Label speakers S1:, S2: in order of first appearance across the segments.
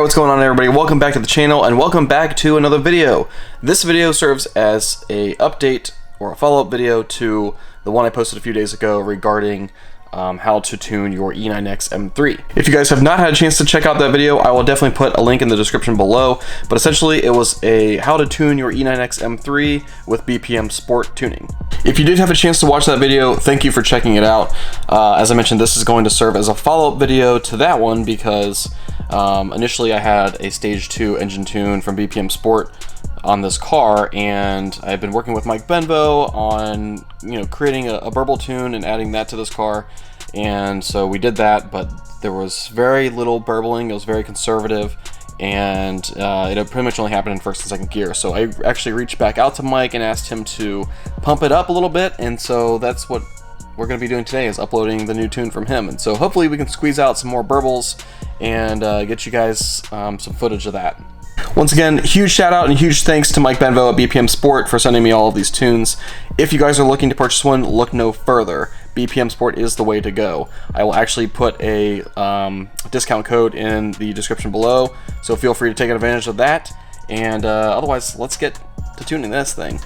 S1: what's going on everybody? Welcome back to the channel and welcome back to another video. This video serves as a update or a follow-up video to the one I posted a few days ago regarding how to tune your E9X M3. If you guys have not had a chance to check out that video, I will definitely put a link in the description below, but essentially it was a how to tune your E9X M3 with BPM Sport tuning. If you did have a chance to watch that video, thank you for checking it out. As I mentioned, this is going to serve as a follow-up video to that one because initially I had a stage 2 engine tune from BPM Sport on this car, and I've been working with Mike Benbow on creating a Burble tune and adding that to this car, and so we did that, but there was very little burbling. It was very conservative, and it pretty much only happened in first and second gear. So I actually reached back out to Mike and asked him to pump it up a little bit, and so that's what we're going to be doing today, is uploading the new tune from him. And so hopefully we can squeeze out some more burbles and get you guys some footage of that. Once again, huge shout out and huge thanks to Mike Benbow at BPM Sport for sending me all of these tunes. If you guys are looking to purchase one, look no further. BPM Sport is the way to go. I will actually put a discount code in the description below, so feel free to take advantage of that. And otherwise, let's get to tuning this thing.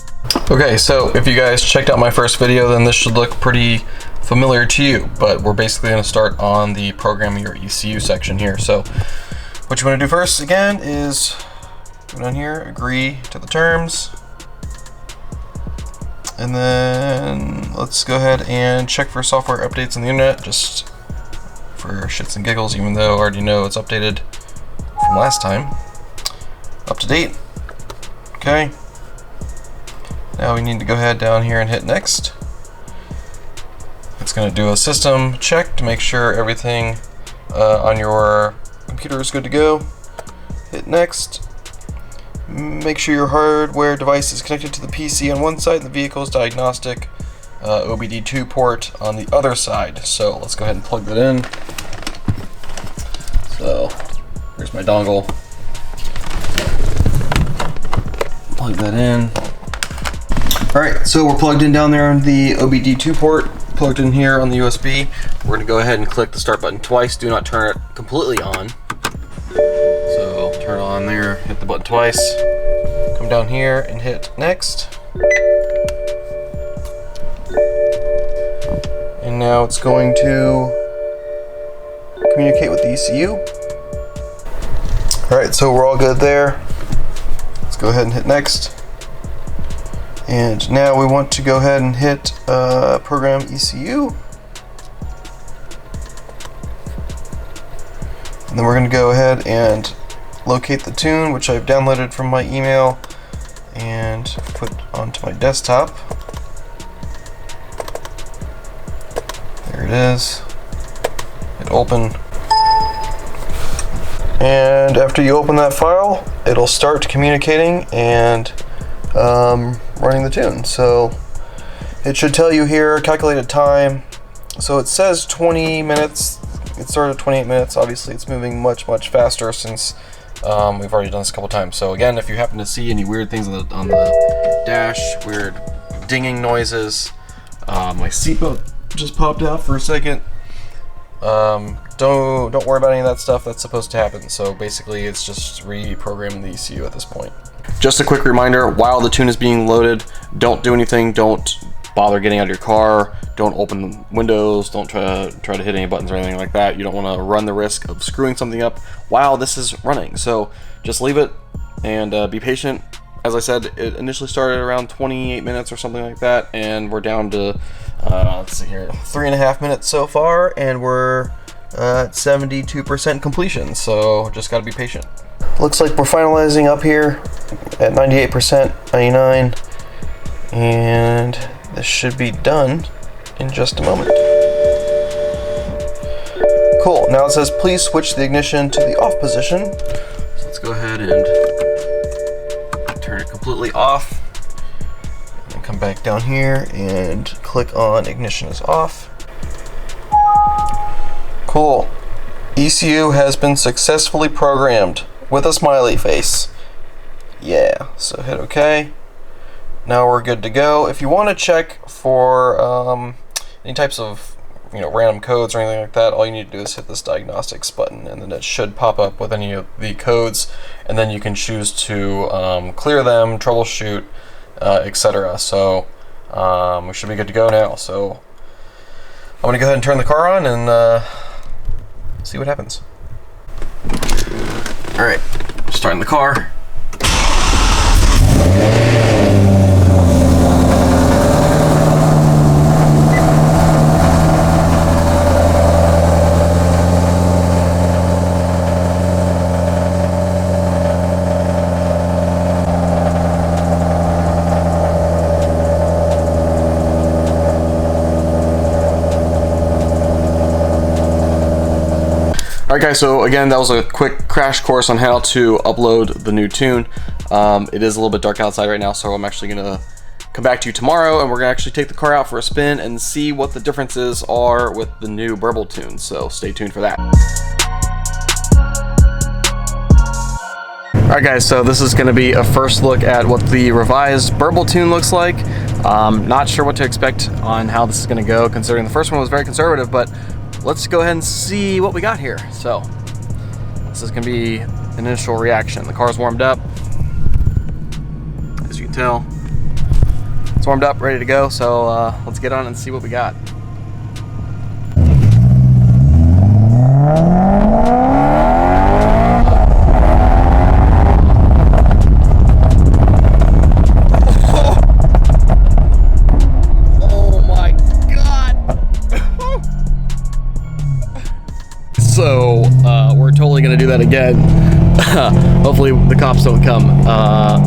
S1: Okay, so if you guys checked out my first video, then this should look pretty familiar to you, but we're basically going to start on the programming your ECU section here. So what you want to do first, again, is go down here, agree to the terms, and then let's go ahead and check for software updates on the internet, just for shits and giggles, even though I already know it's updated from last time. Up to date. Okay. Now we need to go ahead down here and hit next. It's going to do a system check to make sure everything on your computer is good to go. Hit next. Make sure your hardware device is connected to the PC on one side and the vehicle's diagnostic OBD2 port on the other side. So let's go ahead and plug that in. So here's my dongle. Plug that in. Alright, so we're plugged in down there on the OBD2 port, plugged in here on the USB. We're going to go ahead and click the start button twice. Do not turn it completely on. So turn it on there, hit the button twice, come down here and hit next. And now it's going to communicate with the ECU. Alright, so we're all good there. Let's go ahead and hit next. And now we want to go ahead and hit program ECU. And then we're going to go ahead and locate the tune, which I've downloaded from my email and put onto my desktop. There it is. Hit open. And after you open that file, it'll start communicating and running the tune. So it should tell you here calculated time. So it says 20 minutes. It started at 28 minutes. Obviously it's moving much faster since we've already done this a couple times. So again, if you happen to see any weird things on the dash, weird dinging noises, my seatbelt just popped out for a second. Don't worry about any of that stuff. That's supposed to happen. So basically it's just reprogramming the ECU at this point. Just a quick reminder, while the tune is being loaded, don't do anything. Don't bother getting out of your car. Don't open windows. Don't try to hit any buttons or anything like that. You don't want to run the risk of screwing something up while this is running. So just leave it and be patient. As I said, it initially started around 28 minutes or something like that, and we're down to let's see here, 3.5 minutes so far, and we're at 72% completion. So just got to be patient. Looks like we're finalizing up here at 98%, 99, and this should be done in just a moment. Cool, now it says please switch the ignition to the off position. So let's go ahead and turn it completely off. And come back down here and click on ignition is off. Cool. ECU has been successfully programmed with a smiley face. Yeah, so hit OK. Now we're good to go. If you want to check for any types of random codes or anything like that, all you need to do is hit this diagnostics button, and then it should pop up with any of the codes, and then you can choose to clear them, troubleshoot, etc. So we should be good to go now. So I'm going to go ahead and turn the car on and see what happens. Alright, starting the car. Alright guys, so again, that was a quick crash course on how to upload the new tune. It is a little bit dark outside right now, so I'm actually going to come back to you tomorrow, and we're going to actually take the car out for a spin and see what the differences are with the new Burble tune, so stay tuned for that. Alright guys, so this is going to be a first look at what the revised Burble tune looks like. Not sure what to expect on how this is going to go, considering the first one was very conservative, but let's go ahead and see what we got here. So this is going to be an initial reaction. The car's warmed up, as you can tell. It's warmed up, ready to go, so let's get on and see what we got. So we're totally gonna do that again. Hopefully the cops don't come.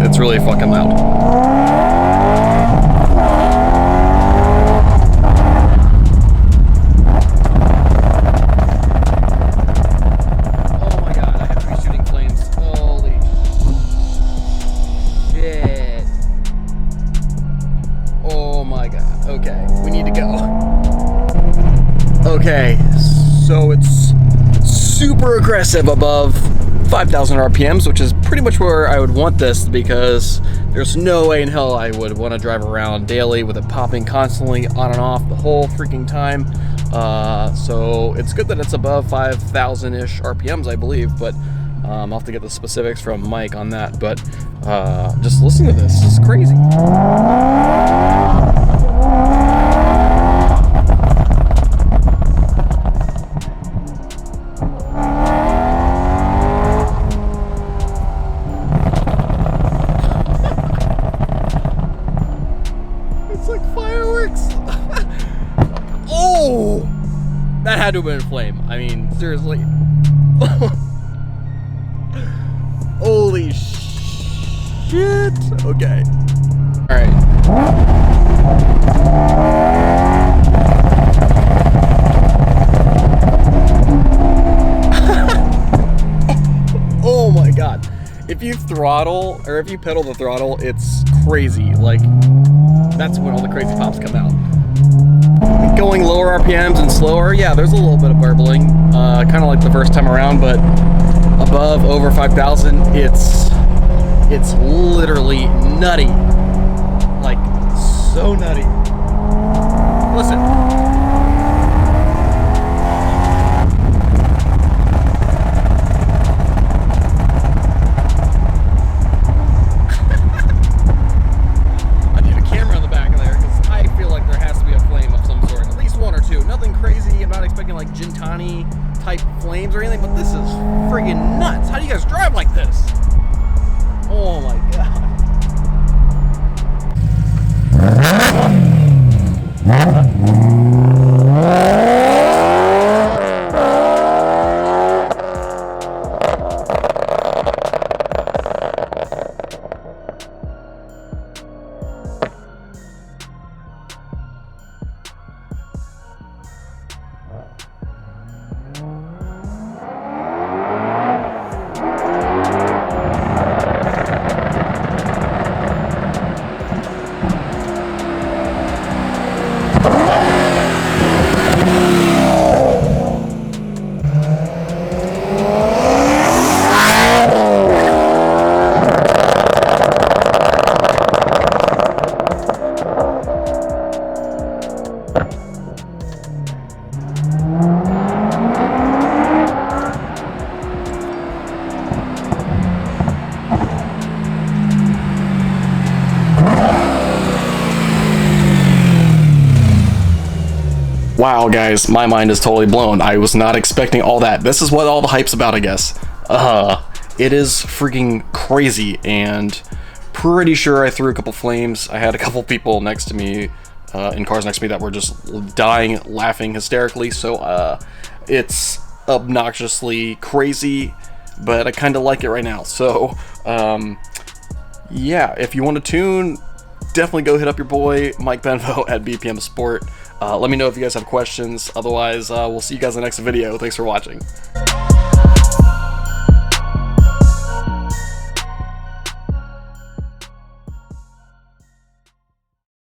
S1: It's really fucking loud. Oh my god, I have to be shooting flames. Holy shit. Oh my god. Okay, we need to go. Okay, so it's super aggressive above 5,000 RPMs, which is pretty much where I would want this, because there's no way in hell I would want to drive around daily with it popping constantly on and off the whole freaking time. So it's good that it's above 5,000-ish RPMs, I believe, but I'll have to get the specifics from Mike on that. But just listen to this. This is crazy. That had to have been a flame. I mean, seriously. Holy shit. Okay. Alright. Oh my god. If you throttle, or if you pedal the throttle, it's crazy. Like, that's when all the crazy pops come out. Going lower RPMs and slower, yeah, there's a little bit of burbling, kind of like the first time around, but above, over 5,000, it's literally nutty, like so nutty. Listen. Type flames or anything, but this is friggin' nuts. How do you guys drive like this? Oh my god. Wow, guys, my mind is totally blown. I was not expecting all that. This is what all the hype's about, I guess. It is freaking crazy, and pretty sure I threw a couple flames. I had a couple people next to me, in cars next to me, that were just dying, laughing hysterically, so it's obnoxiously crazy, but I kind of like it right now. So, yeah, if you want to tune, definitely go hit up your boy, Mike Benvo at BPM Sport. Let me know if you guys have questions. Otherwise, we'll see you guys in the next video. Thanks for watching.